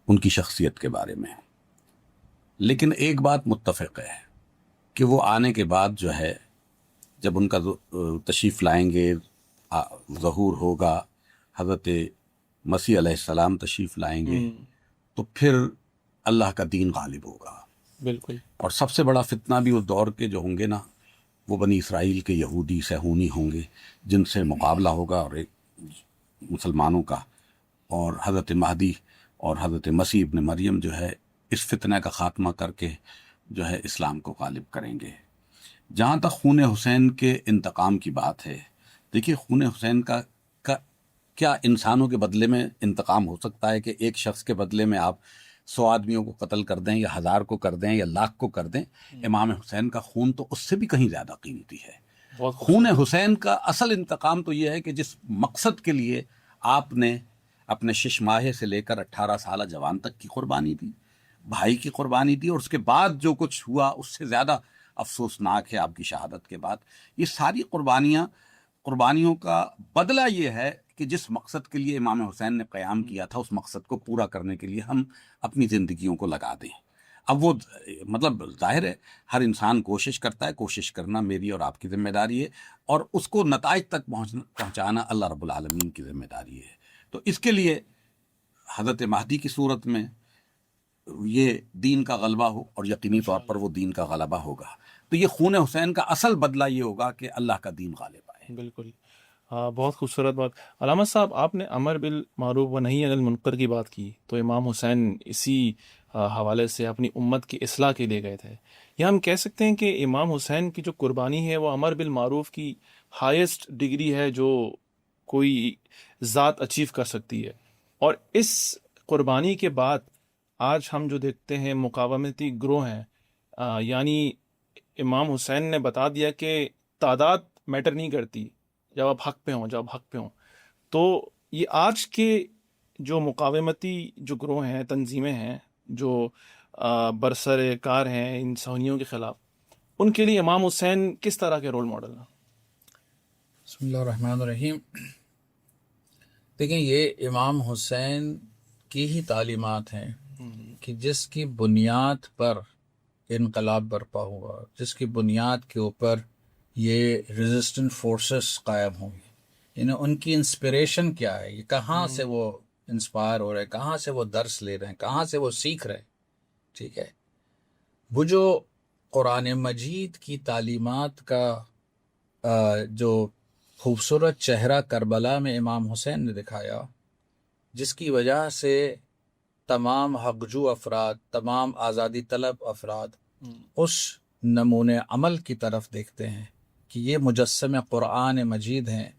ان کی شخصیت کے بارے میں۔ لیکن ایک بات متفق ہے کہ وہ آنے کے بعد جو ہے، جب ان کا تشریف لائیں گے، ظہور ہوگا، حضرت مسیح علیہ السلام تشریف لائیں گے، تو پھر اللہ کا دین غالب ہوگا۔ بالکل۔ اور سب سے بڑا فتنہ بھی اس دور کے جو ہوں گے نا، وہ بنی اسرائیل کے یہودی صہیونی ہوں گے، جن سے مقابلہ ہوگا، اور ایک مسلمانوں کا۔ اور حضرت مہدی اور حضرت مسیح ابن مریم جو ہے اس فتنہ کا خاتمہ کر کے جو ہے اسلام کو غالب کریں گے۔ جہاں تک خون حسین کے انتقام کی بات ہے، دیکھیے خون حسین کا کیا انسانوں کے بدلے میں انتقام ہو سکتا ہے کہ ایک شخص کے بدلے میں آپ 100 آدمیوں کو قتل کر دیں یا 1000 کو کر دیں یا 1,00,000 کو کر دیں؟ امام حسین کا خون تو اس سے بھی کہیں زیادہ قیمتی ہے۔ خون حسین کا اصل انتقام تو یہ ہے کہ جس مقصد کے لیے آپ نے اپنے 6 ماہ سے لے کر 18 سالہ جوان تک کی قربانی دی، بھائی کی قربانی دی، اور اس کے بعد جو کچھ ہوا اس سے زیادہ افسوسناک ہے آپ کی شہادت کے بعد۔ یہ ساری قربانیوں کا بدلہ یہ ہے کہ جس مقصد کے لیے امام حسین نے قیام کیا تھا، اس مقصد کو پورا کرنے کے لیے ہم اپنی زندگیوں کو لگا دیں۔ اب وہ مطلب ظاہر ہے ہر انسان کوشش کرتا ہے، کوشش کرنا میری اور آپ کی ذمہ داری ہے، اور اس کو نتائج تک پہنچانا اللہ رب العالمین کی ذمہ داری ہے۔ تو اس کے لیے حضرت مہدی کی صورت میں یہ دین کا غلبہ ہو، اور یقینی طور پر وہ دین کا غلبہ ہوگا، تو یہ خون حسین کا اصل بدلہ یہ ہوگا کہ اللہ کا دین غالب آئے۔ بالکل، بہت خوبصورت بات۔ علامہ صاحب، آپ نے امر بالمعروف و نہی عن المنکر کی بات کی، تو امام حسین اسی حوالے سے اپنی امت کی اصلاح کے لیے گئے تھے۔ یا ہم کہہ سکتے ہیں کہ امام حسین کی جو قربانی ہے وہ امر بالمعروف کی ہائیسٹ ڈگری ہے جو کوئی ذات اچیو کر سکتی ہے۔ اور اس قربانی کے بعد آج ہم جو دیکھتے ہیں مقاومتی گروہ ہیں، یعنی امام حسین نے بتا دیا کہ تعداد میٹر نہیں کرتی، جب آپ حق پہ ہوں۔ تو یہ آج کے جو مقاومتی جو گروہ ہیں، تنظیمیں ہیں جو برسر کار ہیں ان صہیونیوں کے خلاف، ان کے لیے امام حسین کس طرح کے رول ماڈل ہیں؟ بسم اللہ الرحمن الرحیم۔ دیکھیں، یہ امام حسین کی ہی تعلیمات ہیں کہ جس کی بنیاد پر انقلاب برپا ہوا، جس کی بنیاد کے اوپر یہ ریزسٹنٹ فورسز قائم ہوں گی، یعنی ان کی انسپریشن کیا ہے، یہ کہاں سے وہ انسپائر ہو رہے ہیں، کہاں سے وہ درس لے رہے ہیں، کہاں سے وہ سیکھ رہے ہیں۔ ٹھیک ہے، وہ جو قرآن مجید کی تعلیمات کا جو خوبصورت چہرہ کربلا میں امام حسین نے دکھایا، جس کی وجہ سے تمام حقجو افراد، تمام آزادی طلب افراد اس نمونے عمل کی طرف دیکھتے ہیں کہ یہ مجسم قرآن مجید ہیں،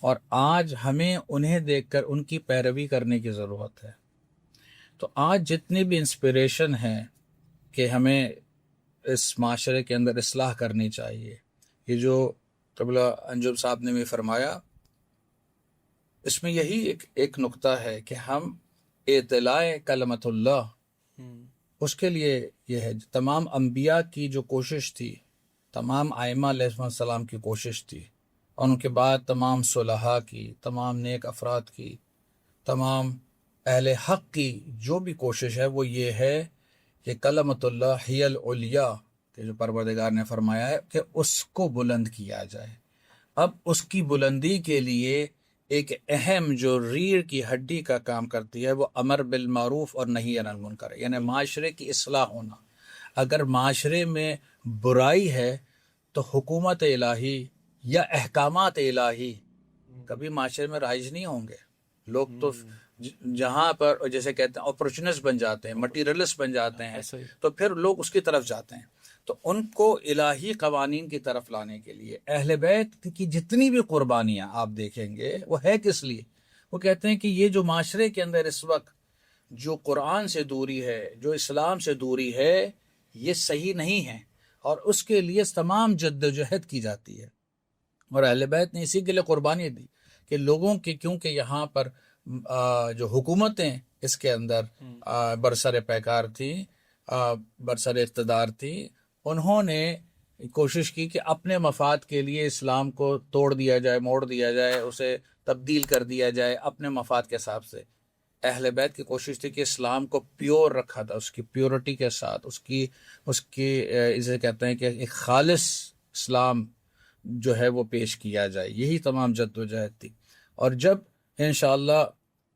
اور آج ہمیں انہیں دیکھ کر ان کی پیروی کرنے کی ضرورت ہے۔ تو آج جتنی بھی انسپریشن ہیں کہ ہمیں اس معاشرے کے اندر اصلاح کرنی چاہیے، یہ جو قبلہ انجم صاحب نے بھی فرمایا، اس میں یہی ایک نقطہ ہے کہ ہم اطلاع کلمت اللہ، اس کے لیے یہ ہے تمام انبیاء کی جو کوشش تھی، تمام ائمہ علیہ السلام کی کوشش تھی، اور ان کے بعد تمام صلحاء کی، تمام نیک افراد کی، تمام اہل حق کی جو بھی کوشش ہے وہ یہ ہے کہ کلمت اللہ ہی العلیٰ، کہ جو پروردگار نے فرمایا ہے کہ اس کو بلند کیا جائے۔ اب اس کی بلندی کے لیے ایک اہم جو ریڑھ کی ہڈی کا کام کرتی ہے وہ امر بالمعروف اور نہی عن المنکر، یعنی معاشرے کی اصلاح ہونا۔ اگر معاشرے میں برائی ہے تو حکومت الہی یا احکامات الہی کبھی معاشرے میں رائج نہیں ہوں گے۔ لوگ تو جہاں پر جیسے کہتے ہیں اپورچونسٹ بن جاتے ہیں، مٹیریلسٹ بن جاتے ہیں، تو پھر لوگ اس کی طرف جاتے ہیں۔ تو ان کو الہی قوانین کی طرف لانے کے لیے اہل بیت کی جتنی بھی قربانیاں آپ دیکھیں گے وہ ہے کس لیے؟ وہ کہتے ہیں کہ یہ جو معاشرے کے اندر اس وقت جو قرآن سے دوری ہے، جو اسلام سے دوری ہے، یہ صحیح نہیں ہے، اور اس کے لیے تمام جد و جہد کی جاتی ہے۔ اور اہل بیت نے اسی کے لیے قربانی دی کہ لوگوں کی، کیونکہ یہاں پر جو حکومتیں اس کے اندر برسر پیکار تھیں، برسر اقتدار تھی، انہوں نے کوشش کی کہ اپنے مفاد کے لیے اسلام کو توڑ دیا جائے، موڑ دیا جائے، اسے تبدیل کر دیا جائے اپنے مفاد کے حساب سے۔ اہل بیت کی کوشش تھی کہ اسلام کو پیور رکھا تھا، اس کی پیورٹی کے ساتھ، اس کی اسے کہتے ہیں کہ ایک خالص اسلام جو ہے وہ پیش کیا جائے۔ یہی تمام جد و جہد تھی۔ اور جب انشاءاللہ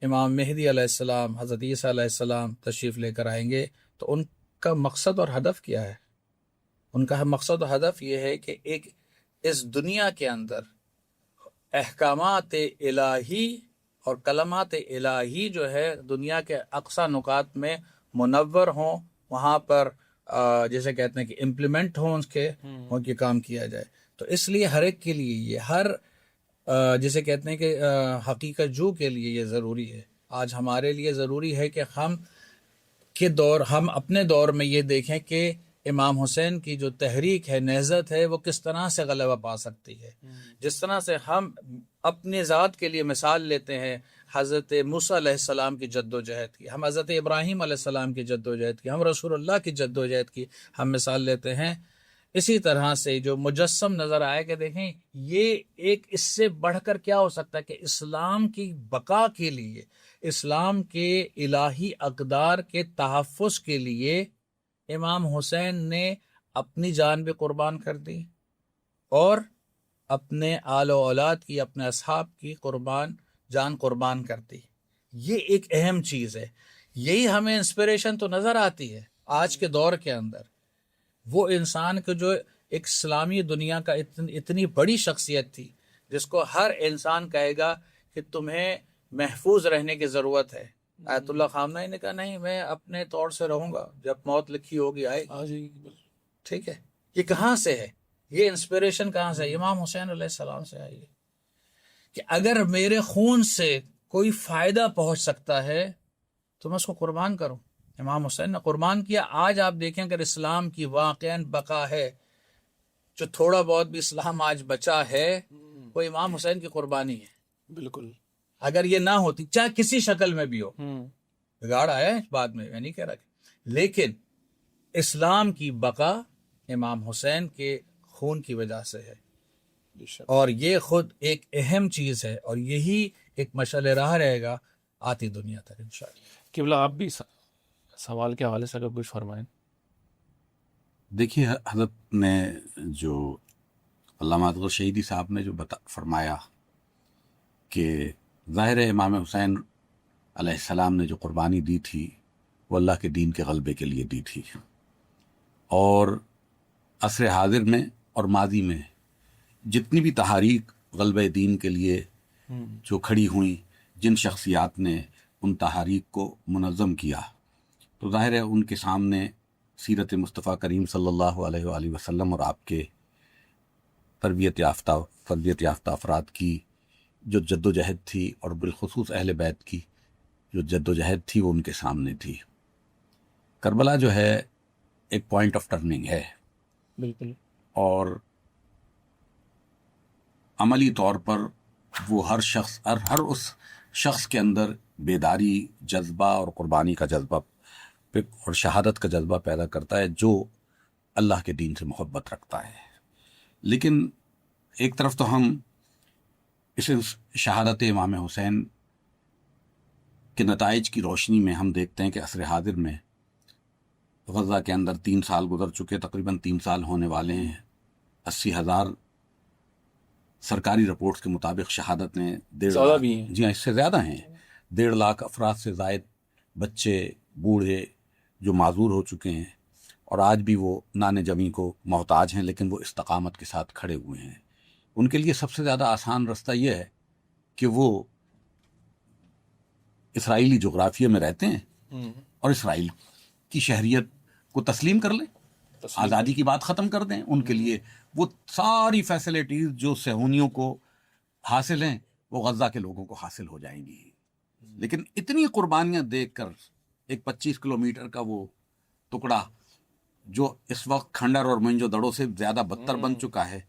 امام مہدی علیہ السلام، حضرت عیسیٰ علیہ السلام تشریف لے کر آئیں گے تو ان کا مقصد اور ہدف کیا ہے؟ ان کا مقصد و ہدف یہ ہے کہ ایک اس دنیا کے اندر احکامات الہی اور کلمات الہی جو ہے دنیا کے اقصی نقاط میں منور ہوں، وہاں پر جیسے کہتے ہیں کہ امپلیمنٹ ہوں ان کے کام کیا جائے۔ تو اس لیے ہر ایک کے لیے یہ ہر جسے کہتے ہیں کہ حقیقت جو کے لیے یہ ضروری ہے۔ آج ہمارے لیے ضروری ہے کہ ہم اپنے دور میں یہ دیکھیں کہ امام حسین کی جو تحریک ہے، نہضت ہے، وہ کس طرح سے غلبہ پا سکتی ہے۔ جس طرح سے ہم اپنے ذات کے لیے مثال لیتے ہیں حضرت موسیٰ علیہ السلام کی جد و جہد کی، ہم حضرت ابراہیم علیہ السلام کی جد و جہد کی، ہم رسول اللہ کی جد و جہد کی ہم مثال لیتے ہیں، اسی طرح سے جو مجسم نظر آئے کہ دیکھیں یہ ایک اس سے بڑھ کر کیا ہو سکتا ہے کہ اسلام کی بقا کے لیے، اسلام کے الہی اقدار کے تحفظ کے لیے امام حسین نے اپنی جان بھی قربان کر دی اور اپنے آل و اولاد کی، اپنے اصحاب کی جان قربان کر دی۔ یہ ایک اہم چیز ہے۔ یہی ہمیں انسپریشن تو نظر آتی ہے آج کے دور کے اندر۔ وہ انسان کو جو ایک اسلامی دنیا کا اتنی بڑی شخصیت تھی، جس کو ہر انسان کہے گا کہ تمہیں محفوظ رہنے کی ضرورت ہے۔ آیت اللہ خامنہ نے کہا نہیں، میں اپنے طور سے رہوں گا، جب موت لکھی ہوگی آئے گی۔ ٹھیک ہے، یہ کہاں سے ہے؟ یہ انسپریشن کہاں سے ہے؟ امام حسین علیہ السلام سے آئی ہے کہ اگر میرے خون سے کوئی فائدہ پہنچ سکتا ہے تو میں اس کو قربان کروں۔ امام حسین نے قربان کیا۔ آج آپ دیکھیں اگر اسلام کی واقعاً بقا ہے، جو تھوڑا بہت بھی اسلام آج بچا ہے، وہ امام حسین کی قربانی ہے۔ بالکل، اگر یہ نہ ہوتی، چاہے کسی شکل میں بھی ہو، بگاڑ آیا ہے بعد میں نہیں کہہ رہا، لیکن اسلام کی بقا امام حسین کے خون کی وجہ سے ہے، اور یہ خود ایک اہم چیز ہے، اور یہی ایک مشعل راہ رہے گا آتی دنیا تک انشاءاللہ۔ قبلہ آپ بھی سوال کے حوالے سے اگر کچھ فرمائیں۔ دیکھیے، حضرت نے جو علامہ اصغر شہیدی صاحب نے جو فرمایا کہ ظاہر امام حسین علیہ السلام نے جو قربانی دی تھی وہ اللہ کے دین کے غلبے کے لیے دی تھی، اور عصر حاضر میں اور ماضی میں جتنی بھی تحاریک غلبہ دین کے لیے جو کھڑی ہوئیں، جن شخصیات نے ان تحاریک کو منظم کیا، تو ظاہر ہے ان کے سامنے سیرت مصطفیٰ کریم صلی اللہ علیہ وآلہ وسلم اور آپ کے تربیت یافتہ افراد کی جو جدوجہد تھی، اور بالخصوص اہل بیت کی جو جدوجہد تھی، وہ ان کے سامنے تھی۔ کربلا جو ہے ایک پوائنٹ آف ٹرننگ ہے، بالکل، اور عملی طور پر وہ ہر اس شخص کے اندر بیداری، جذبہ اور قربانی کا جذبہ اور شہادت کا جذبہ پیدا کرتا ہے جو اللہ کے دین سے محبت رکھتا ہے۔ لیکن ایک طرف تو ہم اس شہادت امام حسین کے نتائج کی روشنی میں ہم دیکھتے ہیں کہ عصر حاضر میں غزہ کے اندر 3 سال گزر چکے، تقریباً 3 سال ہونے والے ہیں۔ 80,000 سرکاری رپورٹس کے مطابق شہادتیں، زیادہ بھی ہیں، جی ہاں، اس سے زیادہ ہیں۔ 1.5 لاکھ افراد سے زائد بچے، بوڑھے جو معذور ہو چکے ہیں، اور آج بھی وہ نان جمی کو محتاج ہیں، لیکن وہ استقامت کے ساتھ کھڑے ہوئے ہیں۔ ان کے لیے سب سے زیادہ آسان رستہ یہ ہے کہ وہ اسرائیلی جغرافیہ میں رہتے ہیں اور اسرائیل کی شہریت کو تسلیم کر لیں، آزادی کی بات ختم کر دیں۔ ان کے لیے وہ ساری فیسلٹیز جو صہیونیوں کو حاصل ہیں، وہ غزہ کے لوگوں کو حاصل ہو جائیں گی۔ لیکن اتنی قربانیاں دیکھ کر ایک 25 کلومیٹر کا وہ ٹکڑا جو اس وقت کھنڈر اور منجو دڑوں سے زیادہ بدتر بن چکا ہے،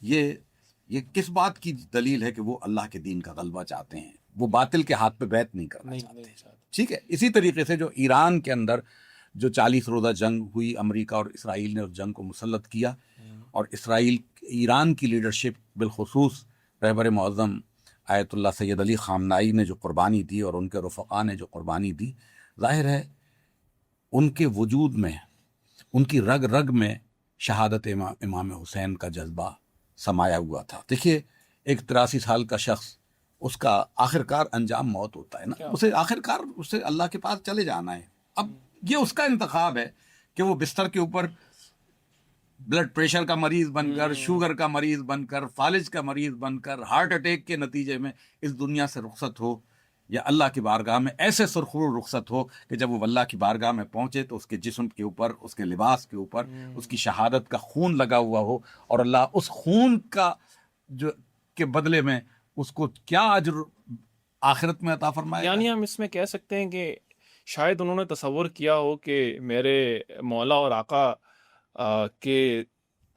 یہ کس بات کی دلیل ہے کہ وہ اللہ کے دین کا غلبہ چاہتے ہیں، وہ باطل کے ہاتھ پہ بیعت نہیں کرنا چاہتے۔ ٹھیک ہے، اسی طریقے سے جو ایران کے اندر جو 40 روزہ جنگ ہوئی، امریکہ اور اسرائیل نے اس جنگ کو مسلط کیا، اور ایران کی لیڈرشپ بالخصوص رہبر معظم آیت اللہ سید علی خامنائی نے جو قربانی دی اور ان کے رفقا نے جو قربانی دی، ظاہر ہے ان کے وجود میں، ان کی رگ رگ میں شہادت امام حسین کا جذبہ سمایا ہوا تھا۔ دیکھیے، ایک 83 سال کا شخص، اس کا آخرکار انجام موت ہوتا ہے نا، اسے اللہ کے پاس چلے جانا ہے۔ اب یہ اس کا انتخاب ہے کہ وہ بستر کے اوپر بلڈ پریشر کا مریض بن کر، شوگر کا مریض بن کر، فالج کا مریض بن کر، ہارٹ اٹیک کے نتیجے میں اس دنیا سے رخصت ہو، یا اللہ کی بارگاہ میں ایسے سرخرو رخصت ہو کہ جب وہ اللہ کی بارگاہ میں پہنچے تو اس کے جسم کے اوپر، اس کے لباس کے اوپر اس کی شہادت کا خون لگا ہوا ہو، اور اللہ اس خون کا جو کے بدلے میں اس کو کیا اجر آخرت میں عطا فرمائے۔ یعنی ہم اس میں کہہ سکتے ہیں کہ شاید انہوں نے تصور کیا ہو کہ میرے مولا اور آقا کے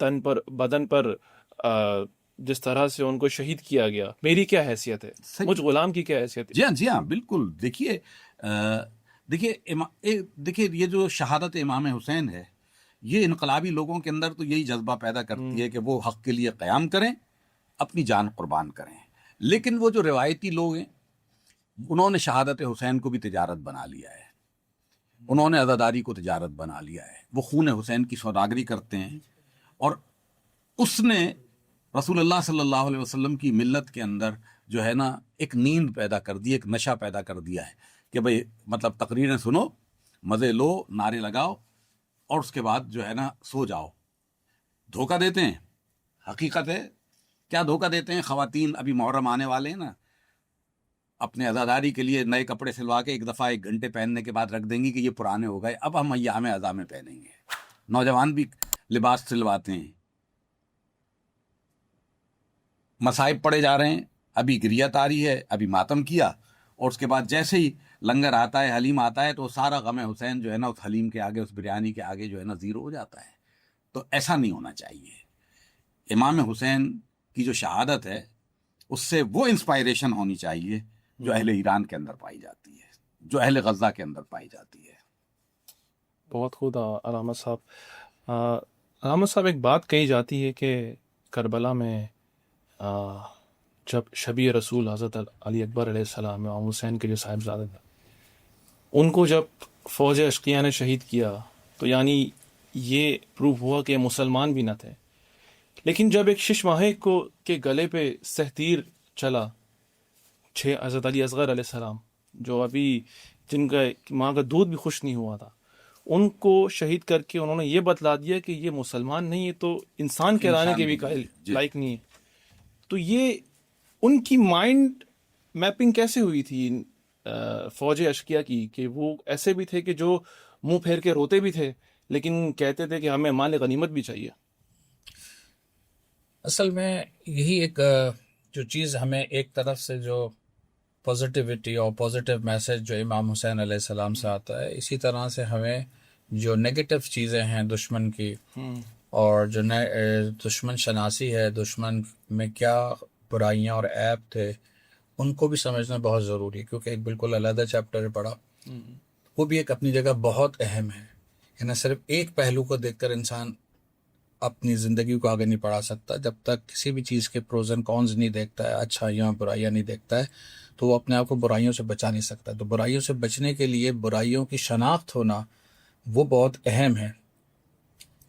تن پر، بدن پر جس طرح سے ان کو شہید کیا گیا، میری کیا حیثیت ہے، مجھ غلام کی کیا حیثیت ہے۔ جی ہاں بالکل۔ دیکھیے یہ جو شہادت امام حسین ہے، یہ انقلابی لوگوں کے اندر تو یہی جذبہ پیدا کرتی ہے کہ وہ حق کے لیے قیام کریں، اپنی جان قربان کریں۔ لیکن وہ جو روایتی لوگ ہیں، انہوں نے شہادت حسین کو بھی تجارت بنا لیا ہے، انہوں نے عزاداری کو تجارت بنا لیا ہے۔ وہ خون حسین کی سوداگری کرتے ہیں، اور اس نے رسول اللہ صلی اللہ علیہ وسلم کی ملت کے اندر جو ہے نا ایک نیند پیدا کر دی، ایک نشہ پیدا کر دیا ہے کہ بھئی مطلب تقریریں سنو، مزے لو، نعرے لگاؤ، اور اس کے بعد جو ہے نا سو جاؤ۔ دھوکہ دیتے ہیں، حقیقت ہے کیا دھوکہ دیتے ہیں؟ خواتین ابھی محرم آنے والے ہیں نا، اپنے عزاداری کے لیے نئے کپڑے سلوا کے 1 دفعہ 1 گھنٹے پہننے کے بعد رکھ دیں گی کہ یہ پرانے ہو گئے، اب ہم ایام عزا میں پہنیں گے۔ نوجوان بھی لباس سلواتے ہیں، مصائب پڑے جا رہے ہیں، ابھی گریت آ رہی ہے، ابھی ماتم کیا، اور اس کے بعد جیسے ہی لنگر آتا ہے، حلیم آتا ہے، تو سارا غم حسین جو ہے نا اس حلیم کے آگے، اس بریانی کے آگے جو ہے نا زیرو ہو جاتا ہے۔ تو ایسا نہیں ہونا چاہیے۔ امام حسین کی جو شہادت ہے، اس سے وہ انسپائریشن ہونی چاہیے جو اہل ایران کے اندر پائی جاتی ہے، جو اہل غزہ کے اندر پائی جاتی ہے۔ بہت خود علامت صاحب، علامت صاحب ایک بات کہی جاتی ہے کہ کربلا میں جب شبیہ رسول حضرت علی اکبر علیہ السلام، امام حسین کے جو صاحبزادے تھے، ان کو جب فوج اشقیہ نے شہید کیا تو یعنی یہ پروف ہوا کہ مسلمان بھی نہ تھے۔ لیکن جب ایک شش ماہے کو کے گلے پہ سہتیر چلا، 6 حضرت علی اصغر علیہ السلام، جو ابھی جن کا ماں کا دودھ بھی خوش نہیں ہوا تھا، ان کو شہید کر کے انہوں نے یہ بتلا دیا کہ یہ مسلمان نہیں ہے تو انسان کہلانے کے بھی لائق نہیں ہے۔ تو یہ ان کی مائنڈ میپنگ کیسے ہوئی تھی فوج اشقیہ کی، کہ وہ ایسے بھی تھے کہ جو منہ پھیر کے روتے بھی تھے لیکن کہتے تھے کہ ہمیں مال غنیمت بھی چاہیے؟ اصل میں یہی ایک جو چیز ہمیں ایک طرف سے جو پازیٹیوٹی اور پازیٹیو میسج جو امام حسین علیہ السلام سے آتا ہے، اسی طرح سے ہمیں جو نگیٹو چیزیں ہیں دشمن کی اور جو دشمن شناسی ہے، دشمن میں کیا برائیاں اور عیب تھے، ان کو بھی سمجھنا بہت ضروری ہے، کیونکہ ایک بالکل علیحدہ چیپٹر پڑھا، وہ بھی ایک اپنی جگہ بہت اہم ہے. یعنی صرف ایک پہلو کو دیکھ کر انسان اپنی زندگی کو آگے نہیں بڑھا سکتا. جب تک کسی بھی چیز کے پروز اینڈ کونز نہیں دیکھتا ہے، اچھائیاں برائیاں نہیں دیکھتا ہے، تو وہ اپنے آپ کو برائیوں سے بچا نہیں سکتا. تو برائیوں سے بچنے کے لیے برائیوں کی شناخت ہونا وہ بہت اہم ہے.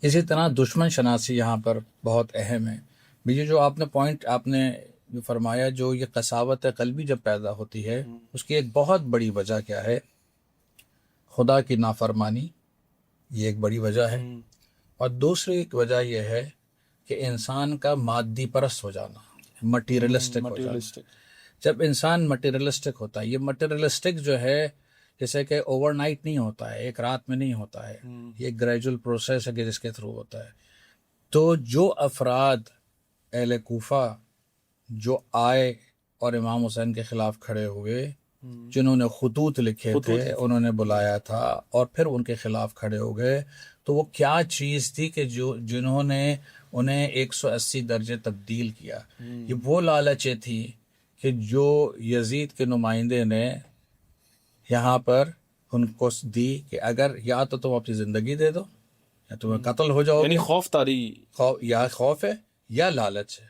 اسی طرح دشمن شناسی یہاں پر بہت اہم ہے. یہ جو آپ نے پوائنٹ آپ نے جو فرمایا، جو یہ قساوت قلبی جب پیدا ہوتی ہے، اس کی ایک بہت بڑی وجہ کیا ہے؟ خدا کی نافرمانی، یہ ایک بڑی وجہ ہے. اور دوسری ایک وجہ یہ ہے کہ انسان کا مادی پرست ہو جانا، مٹیریلسٹک ہو جانا. جب انسان مٹیریلسٹک ہوتا ہے، یہ مٹیریلسٹک جو ہے جیسے کہ اوور نائٹ نہیں ہوتا ہے، ایک رات میں نہیں ہوتا ہے، یہ گریجول پروسیس ہے کہ جس کے تھرو ہوتا ہے. تو جو افراد اہل کوفہ جو آئے اور امام حسین کے خلاف کھڑے ہوئے، جنہوں نے خطوط لکھے تھے، انہوں نے بلایا تھا اور پھر ان کے خلاف کھڑے ہو گئے، تو وہ کیا چیز تھی کہ جنہوں نے انہیں 180 درجے تبدیل کیا؟ یہ وہ لالچیں تھی کہ جو یزید کے نمائندے نے یہاں پر ان کو دی کہ اگر یا تو تم اپنی زندگی دے دو یا تمہیں قتل ہو جاؤ گے. یعنی خوف طاری، یا خوف ہے یا لالچ ہے.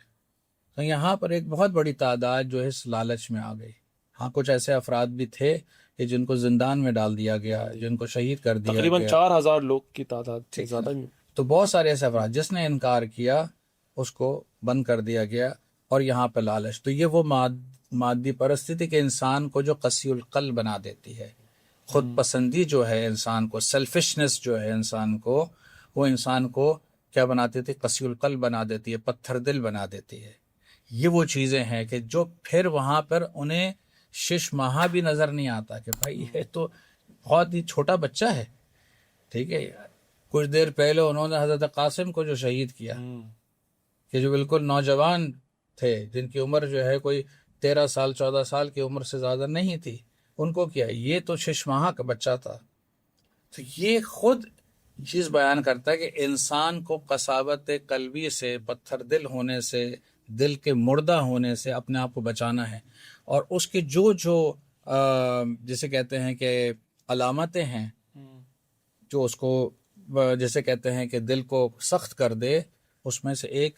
تو یہاں پر ایک بہت بڑی تعداد جو ہے اس لالچ میں آ گئی. ہاں کچھ ایسے افراد بھی تھے کہ جن کو زندان میں ڈال دیا گیا، جن کو شہید کر دیا تقریباً گیا. 4000 لوگ کی تعداد سے زیادہ بھی. تو بہت سارے ایسے افراد جس نے انکار کیا اس کو بند کر دیا گیا. اور یہاں پہ لالچ، تو یہ وہ مادی پرستی تھی کہ انسان کو جو قسی القلب بنا دیتی ہے. خود پسندی جو ہے انسان کو، سیلفشنس جو ہے انسان کو، وہ انسان کو کیا بناتی تھی؟ قسی القلب بنا دیتی ہے، پتھر دل بنا دیتی ہے. یہ وہ چیزیں ہیں کہ جو پھر وہاں پر انہیں شش ماہ بھی نظر نہیں آتا کہ بھائی یہ تو بہت ہی چھوٹا بچہ ہے. ٹھیک ہے، کچھ دیر پہلے انہوں نے حضرت قاسم کو جو شہید کیا، کہ جو بالکل نوجوان تھے، جن کی عمر جو ہے کوئی 13 سال 14 سال کی عمر سے زیادہ نہیں تھی، ان کو کیا؟ یہ تو 6 ماہ کا بچہ تھا. تو یہ خود چیز بیان کرتا ہے کہ انسان کو قساوت قلبی سے، پتھر دل ہونے سے، دل کے مردہ ہونے سے اپنے آپ کو بچانا ہے. اور اس کے جو جسے کہتے ہیں کہ علامتیں ہیں، جو اس کو جیسے کہتے ہیں کہ دل کو سخت کر دے، اس میں سے ایک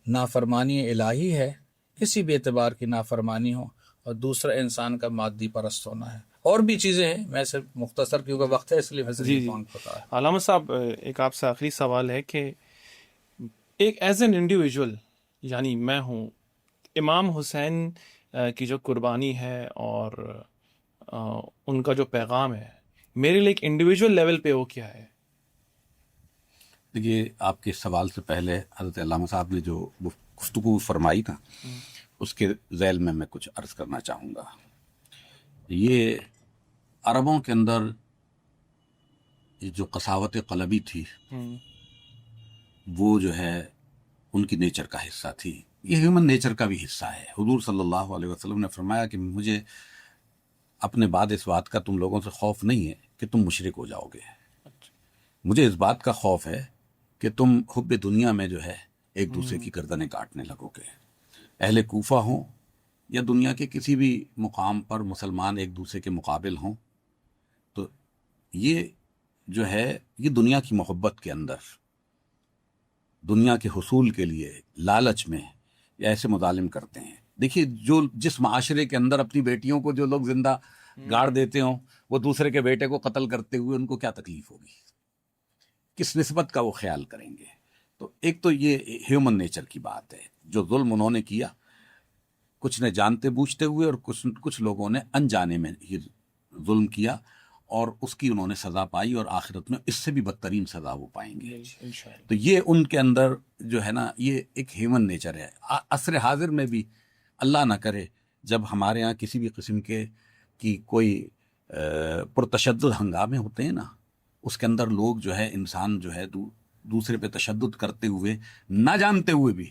نافرمانی الہی ہے، کسی بھی اعتبار کی نافرمانی ہو، اور دوسرا انسان کا مادی پرست ہونا ہے. اور بھی چیزیں ہیں، میں صرف مختصر کیونکہ وقت ہے اس لیے میں صرف پوائنٹ بتا رہا ہوں. علامہ صاحب، ایک آپ سے آخری سوال ہے کہ ایک ایز این انڈیویجول، یعنی میں ہوں، امام حسین کی جو قربانی ہے اور ان کا جو پیغام ہے میرے لیے ایک انڈیویجول لیول پہ وہ کیا ہے؟ دیکھیے، آپ کے سوال سے پہلے حضرت علامہ صاحب نے جو گفتگو فرمائی نا، اس کے ذیل میں کچھ عرض کرنا چاہوں گا. یہ عربوں کے اندر یہ جو قساوت قلبی تھی، وہ جو ہے ان کی نیچر کا حصہ تھی. یہ ہیومن نیچر کا بھی حصہ ہے. حضور صلی اللہ علیہ وسلم نے فرمایا کہ مجھے اپنے بعد اس بات کا تم لوگوں سے خوف نہیں ہے کہ تم مشرک ہو جاؤ گے، مجھے اس بات کا خوف ہے کہ تم حب دنیا میں جو ہے ایک دوسرے کی گردنیں کاٹنے لگو گے. اہل کوفہ ہوں یا دنیا کے کسی بھی مقام پر مسلمان ایک دوسرے کے مقابل ہوں، تو یہ جو ہے یہ دنیا کی محبت کے اندر، دنیا کے حصول کے لیے لالچ میں یہ ایسے مظالم کرتے ہیں. دیکھیے، جس معاشرے کے اندر اپنی بیٹیوں کو جو لوگ زندہ گاڑ دیتے ہوں، وہ دوسرے کے بیٹے کو قتل کرتے ہوئے ان کو کیا تکلیف ہوگی، کس نسبت کا وہ خیال کریں گے. تو ایک تو یہ ہیومن نیچر کی بات ہے. جو ظلم انہوں نے کیا، کچھ نے جانتے بوجھتے ہوئے اور کچھ لوگوں نے انجانے میں یہ ظلم کیا، اور اس کی انہوں نے سزا پائی، اور آخرت میں اس سے بھی بدترین سزا وہ پائیں گے. تو یہ ان کے اندر جو ہے نا، یہ ایک ہیومن نیچر ہے. عصر حاضر میں بھی اللہ نہ کرے جب ہمارے ہاں کسی بھی قسم کی کوئی پرتشدد ہنگامے ہوتے ہیں نا، اس کے اندر لوگ جو ہے، انسان جو ہے دوسرے پہ تشدد کرتے ہوئے، نہ جانتے ہوئے بھی